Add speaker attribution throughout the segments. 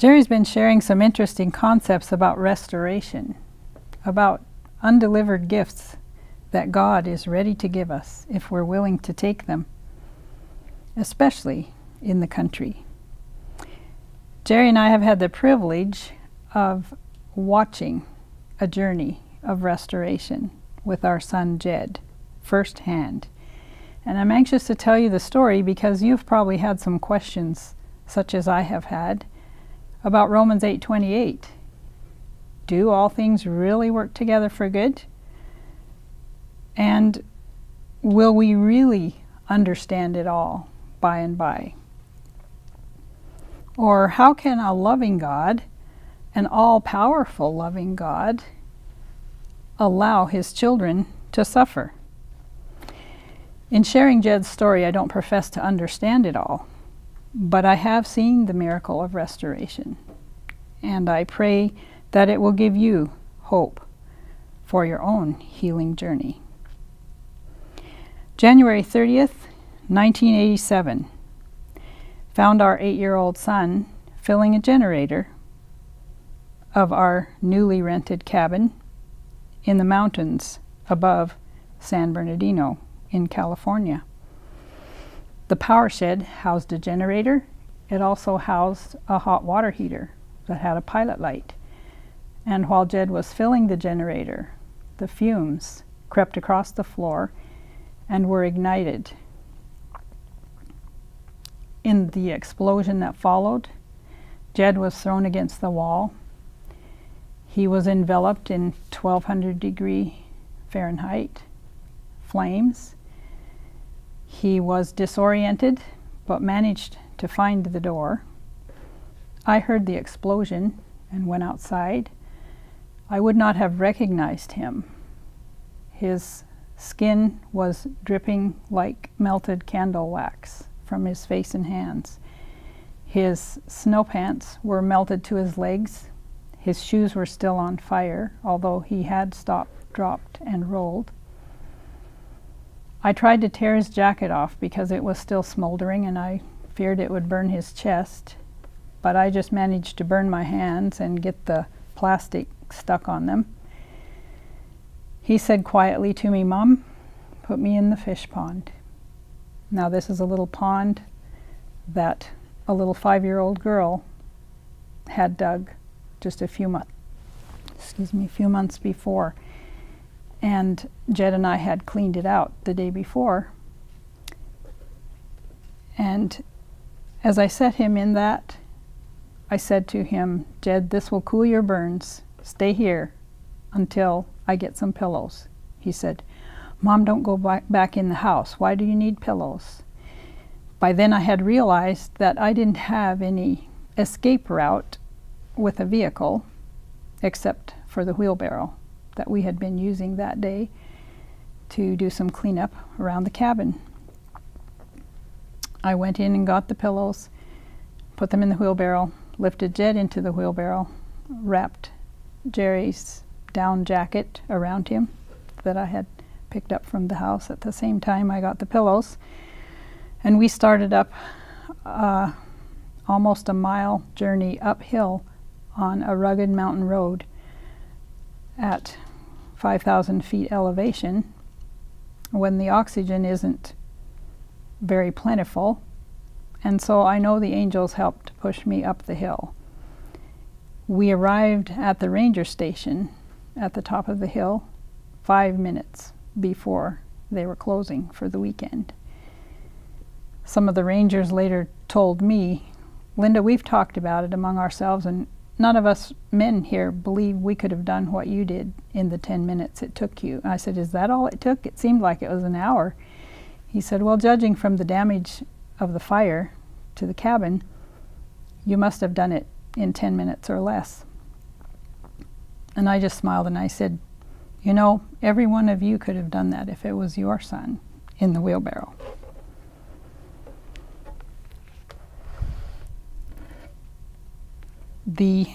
Speaker 1: Jerry's been sharing some interesting concepts about restoration, about undelivered gifts that God is ready to give us if we're willing to take them, especially in the country. Jerry and I have had the privilege of watching a journey of restoration with our son Jed firsthand. And I'm anxious to tell you the story because you've probably had some questions, such as I have had, about Romans 8:28. Do all things really work together for good? And will we really understand it all by and by? Or how can a loving God, an all-powerful loving God, allow his children to suffer? In sharing Jed's story, I don't profess to understand it all, but I have seen the miracle of restoration, and I pray that it will give you hope for your own healing journey. January 30th, 1987, found our 8-year-old son filling a generator of our newly rented cabin in the mountains above San Bernardino in California. The power shed housed a generator. It also housed a hot water heater that had a pilot light. And while Jed was filling the generator, the fumes crept across the floor and were ignited. In the explosion that followed, Jed was thrown against the wall. He was enveloped in 1200-degree Fahrenheit flames. He was disoriented, but managed to find the door. I heard the explosion and went outside. I would not have recognized him. His skin was dripping like melted candle wax from his face and hands. His snow pants were melted to his legs. His shoes were still on fire, although he had stopped, dropped, and rolled. I tried to tear his jacket off because it was still smoldering and I feared it would burn his chest, but I just managed to burn my hands and get the plastic stuck on them. He said quietly to me, "Mom, put me in the fish pond." Now this is a little pond that a little 5-year-old girl had dug just a few months before. And Jed and I had cleaned it out the day before. And as I set him in that, I said to him, "Jed, this will cool your burns. Stay here until I get some pillows." He said, "Mom, don't go back in the house. Why do you need pillows?" By then I had realized that I didn't have any escape route with a vehicle except for the wheelbarrow that we had been using that day to do some cleanup around the cabin. I went in and got the pillows, put them in the wheelbarrow, lifted Jed into the wheelbarrow, wrapped Jerry's down jacket around him that I had picked up from the house at the same time I got the pillows, and we started up almost a mile journey uphill on a rugged mountain road at 5,000 feet elevation when the oxygen isn't very plentiful, and so I know the angels helped push me up the hill. We arrived at the ranger station at the top of the hill 5 minutes before they were closing for the weekend. Some of the rangers later told me, "Linda, we've talked about it among ourselves, and none of us men here believe we could have done what you did in the 10 minutes it took you." I said, "Is that all it took? It seemed like it was an hour." He said, "Well, judging from the damage of the fire to the cabin, you must have done it in 10 minutes or less." And I just smiled and I said, "You know, every one of you could have done that if it was your son in the wheelbarrow." The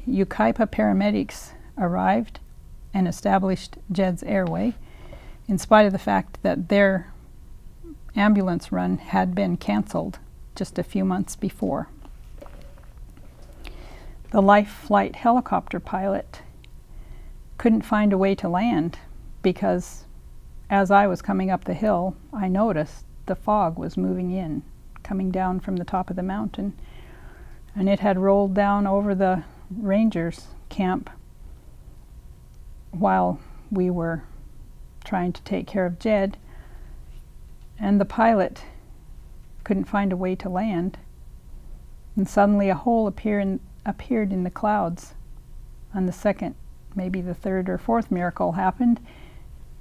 Speaker 1: Yucaipa paramedics arrived and established Jed's airway, in spite of the fact that their ambulance run had been canceled just a few months before. The Life Flight helicopter pilot couldn't find a way to land because as I was coming up the hill, I noticed the fog was moving in, coming down from the top of the mountain, and it had rolled down over the rangers' camp while we were trying to take care of Jed, and the pilot couldn't find a way to land, and suddenly a hole appeared in the clouds. On the second, maybe the third or fourth miracle happened,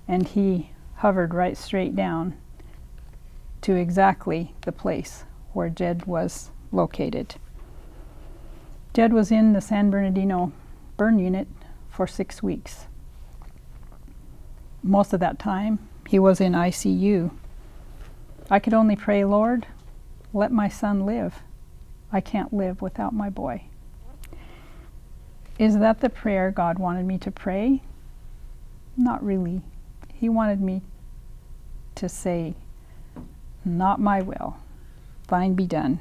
Speaker 1: and he hovered right straight down to exactly the place where Jed was located. Jed was in the San Bernardino burn unit for 6 weeks. Most of that time, he was in ICU. I could only pray, Lord, let my son live. I can't live without my boy. Is that the prayer God wanted me to pray? Not really. He wanted me to say, not my will, thine be done.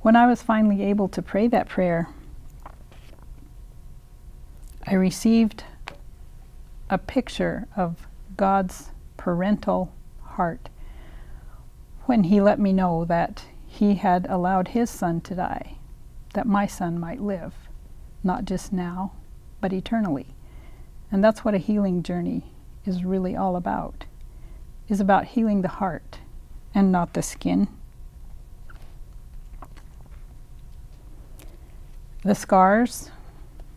Speaker 1: When I was finally able to pray that prayer, I received a picture of God's parental heart when he let me know that he had allowed his son to die, that my son might live, not just now, but eternally. And that's what a healing journey is really all about, is about healing the heart and not the skin. The scars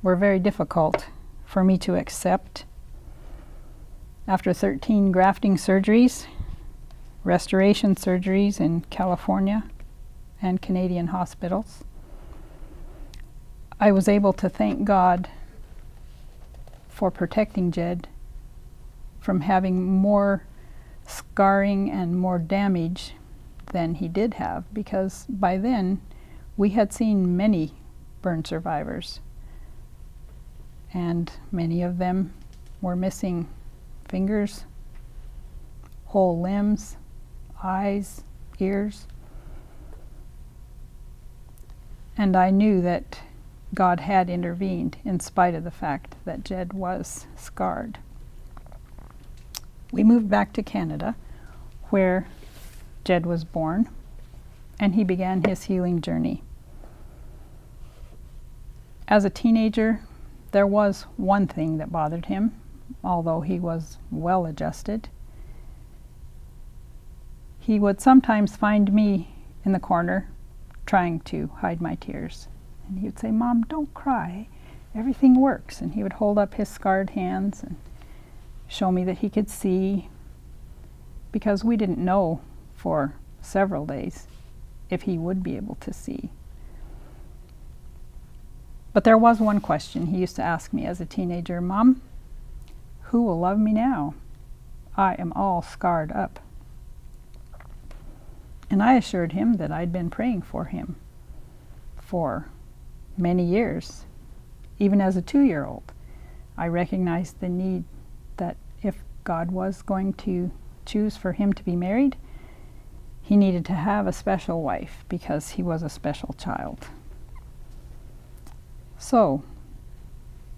Speaker 1: were very difficult for me to accept. After 13 grafting surgeries, restoration surgeries in California and Canadian hospitals, I was able to thank God for protecting Jed from having more scarring and more damage than he did have, because by then we had seen many burn survivors, and many of them were missing fingers, whole limbs, eyes, ears. And I knew that God had intervened in spite of the fact that Jed was scarred. We moved back to Canada, where Jed was born, and he began his healing journey. As a teenager, there was one thing that bothered him, although he was well adjusted. He would sometimes find me in the corner trying to hide my tears. And he would say, "Mom, don't cry. Everything works." And he would hold up his scarred hands and show me that he could see, because we didn't know for several days if he would be able to see. But there was one question he used to ask me as a teenager, "Mom, who will love me now? I am all scarred up." And I assured him that I'd been praying for him for many years. Even as a 2-year-old, I recognized the need that if God was going to choose for him to be married, he needed to have a special wife because he was a special child. So,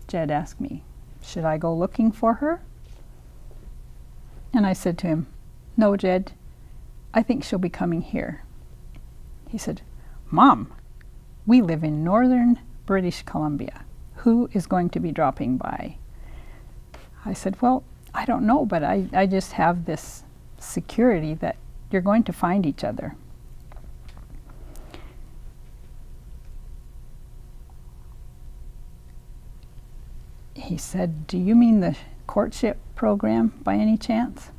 Speaker 1: Jed asked me, should I go looking for her? And I said to him, "No, Jed, I think she'll be coming here." He said, "Mom, we live in northern British Columbia. Who is going to be dropping by?" I said, "Well, I don't know, but I just have this security that you're going to find each other." He said, "Do you mean the courtship program by any chance?"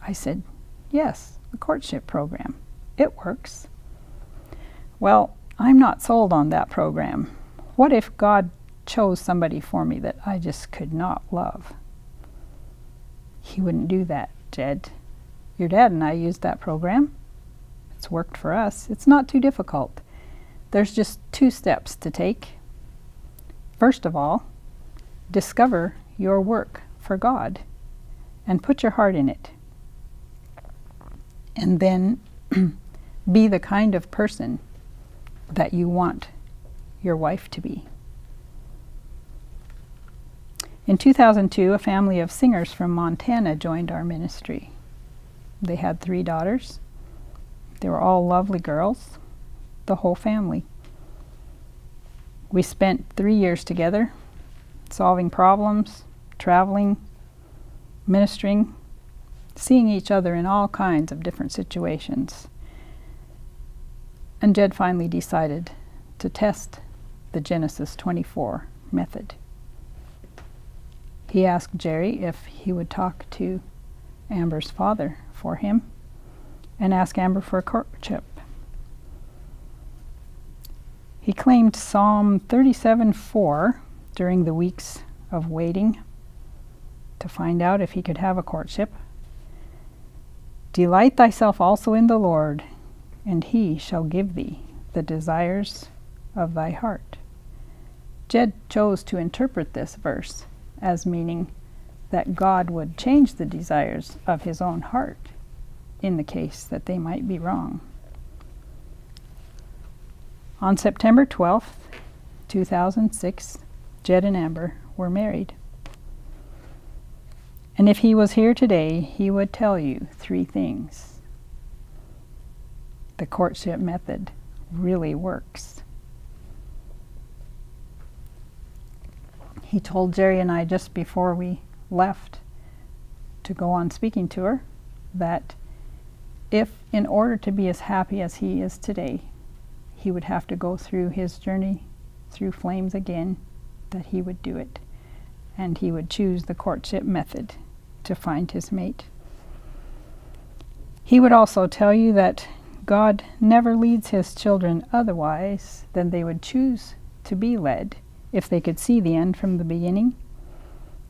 Speaker 1: I said, "Yes, the courtship program. It works." "Well, I'm not sold on that program. What if God chose somebody for me that I just could not love?" "He wouldn't do that, Jed. Your dad and I used that program. It's worked for us. It's not too difficult. There's just 2 steps to take. First of all, discover your work for God and put your heart in it. And then be the kind of person that you want your wife-to-be. In 2002, a family of singers from Montana joined our ministry. They had 3 daughters. They were all lovely girls, the whole family. We spent 3 years together, solving problems, traveling, ministering, seeing each other in all kinds of different situations. And Jed finally decided to test the Genesis 24 method. He asked Jerry if he would talk to Amber's father for him and ask Amber for a courtship. He claimed Psalm 37:4 during the weeks of waiting to find out if he could have a courtship. Delight thyself also in the Lord, and he shall give thee the desires of thy heart. Jed chose to interpret this verse as meaning that God would change the desires of his own heart in the case that they might be wrong. On September 12th, 2006, Jed and Amber were married. And if he was here today, he would tell you 3 things. The courtship method really works. He told Jerry and I just before we left to go on speaking tour that if, in order to be as happy as he is today, he would have to go through his journey through flames again, that he would do it, and he would choose the courtship method to find his mate. He would also tell you that God never leads his children otherwise than they would choose to be led if they could see the end from the beginning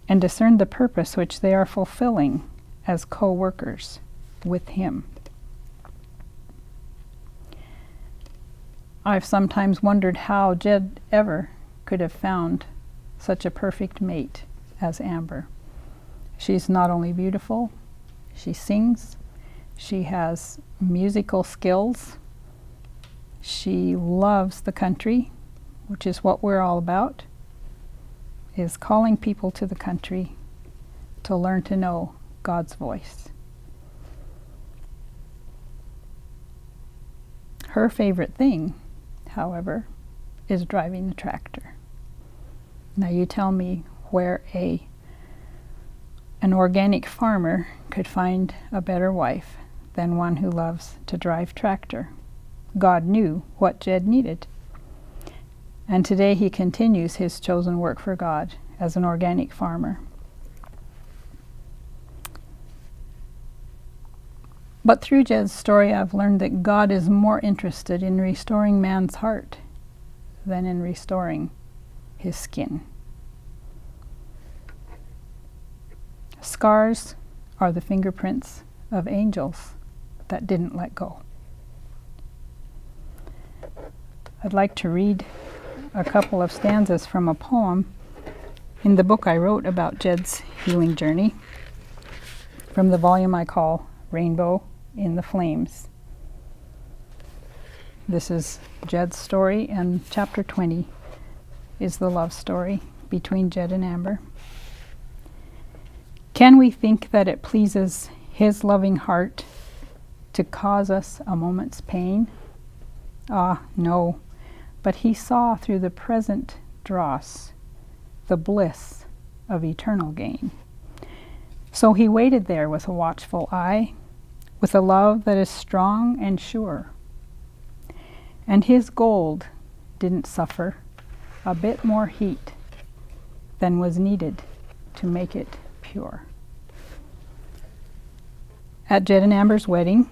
Speaker 1: and discern the purpose which they are fulfilling as co-workers with him. I've sometimes wondered how Jed ever could have found such a perfect mate as Amber. She's not only beautiful, she sings, she has musical skills, she loves the country, which is what we're all about, is calling people to the country to learn to know God's voice. Her favorite thing, however, is driving the tractor. Now you tell me where an organic farmer could find a better wife than one who loves to drive tractor. God knew what Jed needed. And today he continues his chosen work for God as an organic farmer. But through Jed's story, I've learned that God is more interested in restoring man's heart than in restoring his skin. Scars are the fingerprints of angels that didn't let go. I'd like to read a couple of stanzas from a poem in the book I wrote about Jed's healing journey from the volume I call Rainbow in the Flames. This is Jed's story, and chapter 20 is the love story between Jed and Amber. Can we think that it pleases his loving heart to cause us a moment's pain? Ah, no, but he saw through the present dross the bliss of eternal gain. So he waited there with a watchful eye, with a love that is strong and sure. And his gold didn't suffer a bit more heat than was needed to make it pure. At Jed and Amber's wedding,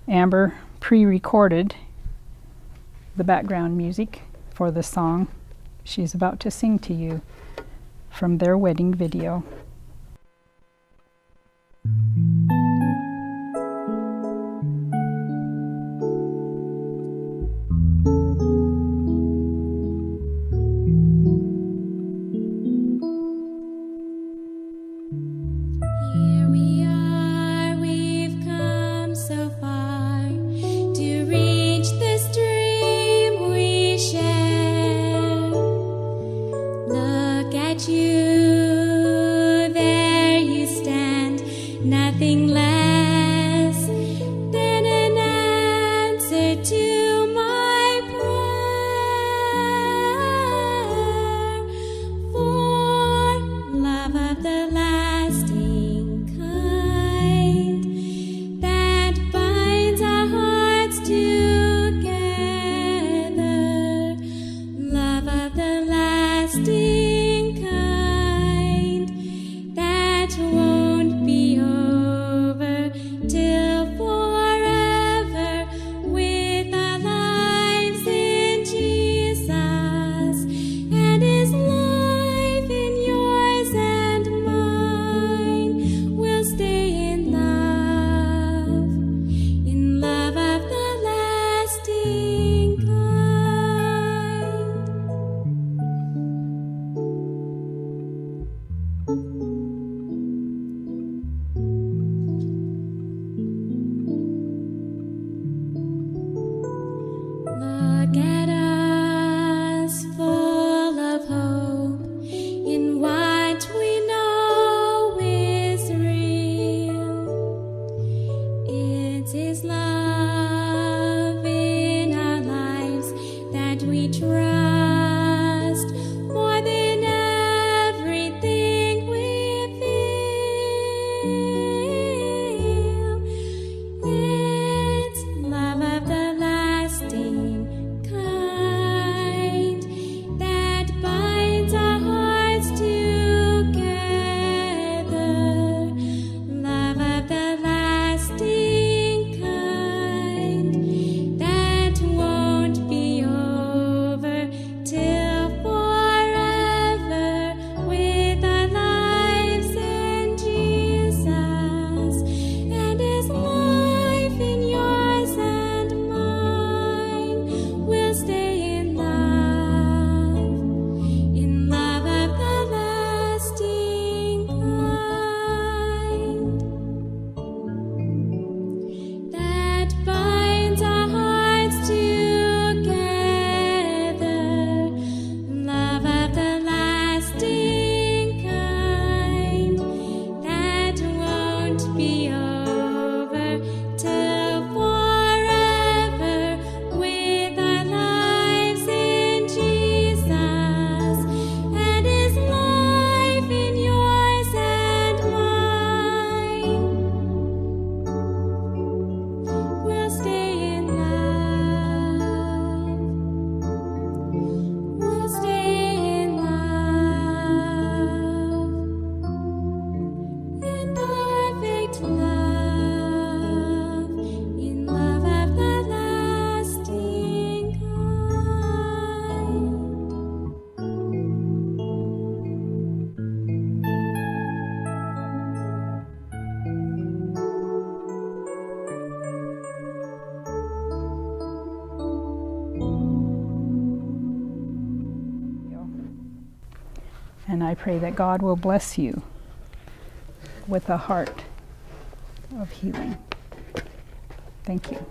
Speaker 1: Amber pre-recorded the background music for the song she's about to sing to you from their wedding video.
Speaker 2: Here we are, we've come so far to reach this dream we share. nothing less than an answer to my prayer. For love of the lasting kind that binds our hearts together, love of the lasting kind that won't be over till forever, with our lives in Jesus, and His life in yours and mine. We'll stay in love of the lasting kind. Look at us, full of hope in what we know is real. It's His love in our lives that we trust more than everything we feel. It's love of the lasting kind that binds our hearts together, love of the lasting kind that won't be over till forever, with our lives in Jesus, and His life in yours and mine. We'll stay in love of the lasting kind that binds our hearts together, love of the lasting kind that won't be over till forever, with our lives in Jesus, and His life in yours and mine. We'll stay in love. We'll stay in love, in perfect love, in love of the lasting kind.
Speaker 1: And I pray that God will bless you with a heart of healing. Thank you.